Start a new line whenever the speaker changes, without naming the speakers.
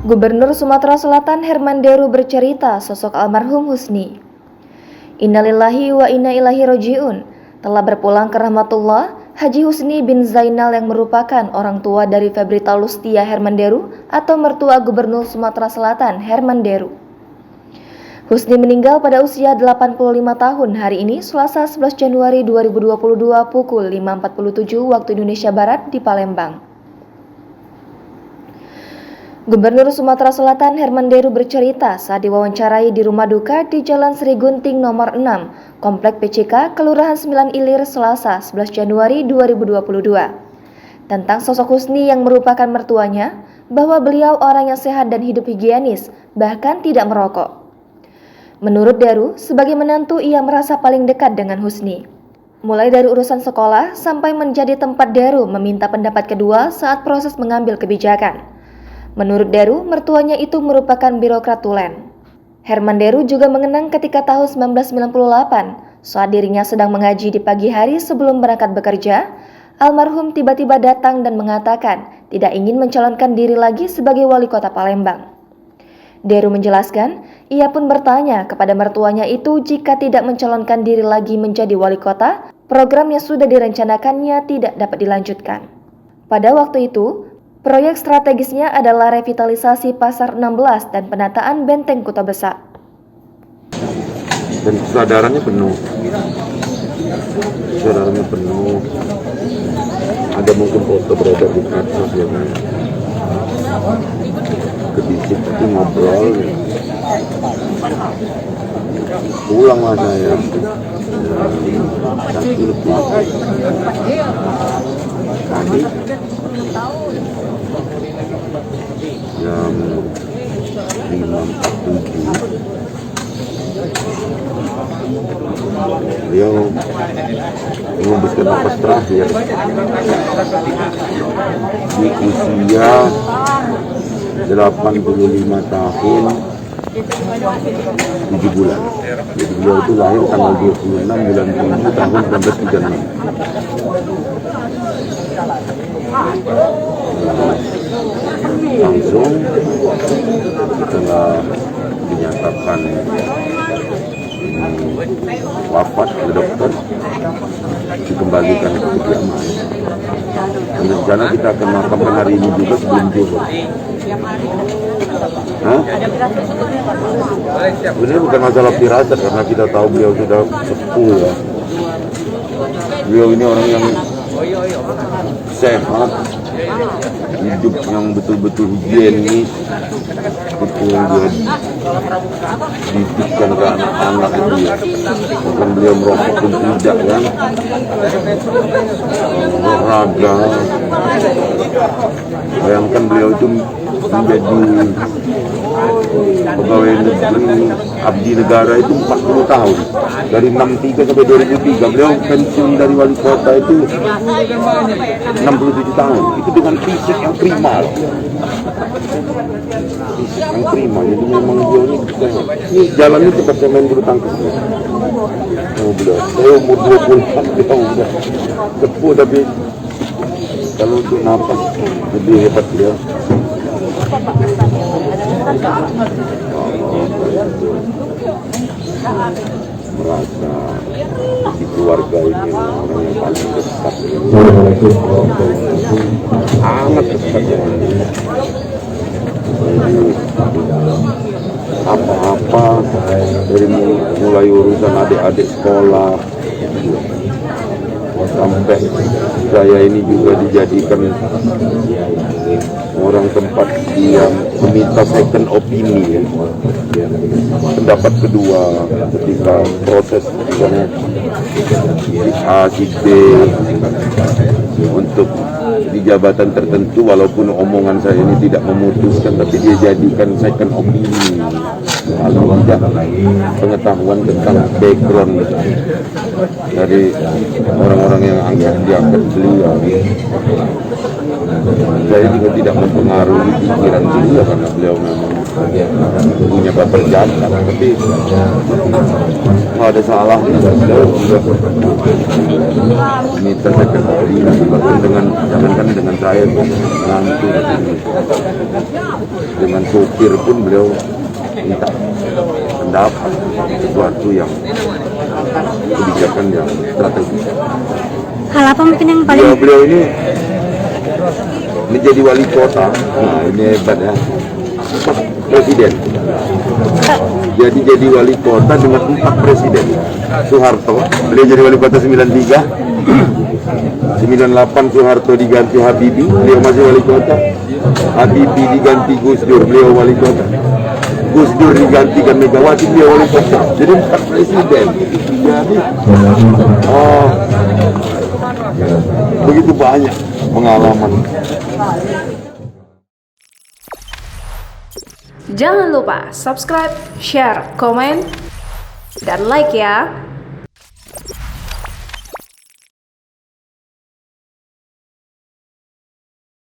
Gubernur Sumatera Selatan Herman Deru bercerita sosok almarhum Husni. Innalillahi wa inna ilaihi raji'un. Telah berpulang ke rahmatullah Haji Husni bin Zainal yang merupakan orang tua dari Febrita Lustia Herman Deru atau mertua Gubernur Sumatera Selatan Herman Deru. Husni meninggal pada usia 85 tahun hari ini Selasa 11 Januari 2022 pukul 5.47 waktu Indonesia Barat di Palembang. Gubernur Sumatera Selatan Herman Deru bercerita saat diwawancarai di rumah duka di Jalan Sri Gunting nomor 6, Komplek PCK, Kelurahan 9 Ilir, Selasa 11 Januari 2022. Tentang sosok Husni yang merupakan mertuanya, bahwa beliau orang yang sehat dan hidup higienis, bahkan tidak merokok. Menurut Deru, sebagai menantu ia merasa paling dekat dengan Husni. Mulai dari urusan sekolah sampai menjadi tempat Deru meminta pendapat kedua saat proses mengambil kebijakan. Menurut Deru, mertuanya itu merupakan birokrat tulen. Herman Deru juga mengenang ketika tahun 1998, saat dirinya sedang mengaji di pagi hari sebelum berangkat bekerja, almarhum tiba-tiba datang dan mengatakan tidak ingin mencalonkan diri lagi sebagai wali kota Palembang. Deru menjelaskan, ia pun bertanya kepada mertuanya itu jika tidak mencalonkan diri lagi menjadi wali kota, program yang sudah direncanakannya tidak dapat dilanjutkan. Pada waktu itu, proyek strategisnya adalah revitalisasi Pasar 16 dan penataan Benteng Kota Besar.
Dan kesadarannya penuh. Ada mungkin foto beredar di medsos ya kan. Kedikit itu ngobrol. Pulang lah saya. Tadi jam 5.47 beliau mengembuskan nafas terakhir di usia 85 tahun 7 bulan. Jadi beliau itu lahir tanggal 26 bulan 7 tahun 1936. Langsung setelah dinyatakan wafat oleh dokter, dikembalikan ke kediaman. Dan rencana kita akan makamkan hari ini juga sebelum zuhur. Sebenarnya bukan masalah firasat karena kita tahu beliau sudah sepuh ya. Beliau ini orang yang sehat, hidup yang betul-betul higienis, betul dia didikkan ke anak-anak itu ya. Bukan beliau merokok pun tidak kan, olahraga. Bayangkan beliau itu menjadi pegawai negeri abdi negara itu 40 tahun dari 63 sampai 2003. Beliau pensiun dari wali kota itu 67 tahun. Itu dengan fisik yang prima loh. Fisik yang prima. Jadi memang beliau ini jalannya seperti main bulu tangkis. Saya umur 20-an dia udah sepuh tapi kalau untuk napas lebih hebat dia. Merasa di keluarga ini orang yang paling dekat, sangat dekat dengan dia. Jadi apa-apa dari mulai urusan adik-adik sekolah sampai saya ini juga dijadikan orang tempat yang meminta second opini, pendapat kedua ketika proses yang si A, si B untuk di jabatan tertentu, walaupun omongan saya ini tidak memutuskan, tapi dia jadikan second opini kalau tidak pengetahuan tentang background dari orang-orang yang diangkat beliau. Saya juga tidak mempengaruhi pikiran beliau karena beliau memang punya berjasa, tapi nggak ada salahnya. Ini terdekat jangankan dengan saya nanti dengan sopir pun beliau minta pendapat sesuatu yang kebijakan yang strategis.
Hal apa mungkin yang paling
Beliau ini menjadi wali kota. Nah, ini hebat ya. Presiden. Jadi wali kota dengan 4 presiden. Soeharto, beliau jadi wali kota 93. 98 Soeharto diganti Habibie, beliau masih wali kota. Habibie diganti Gus Dur, beliau wali kota. Gus Dur digantikan Megawati, beliau wali kota. Jadi 4 presiden. Jadi begitu banyak pengalaman.
Jangan lupa subscribe, share, komen, dan like ya.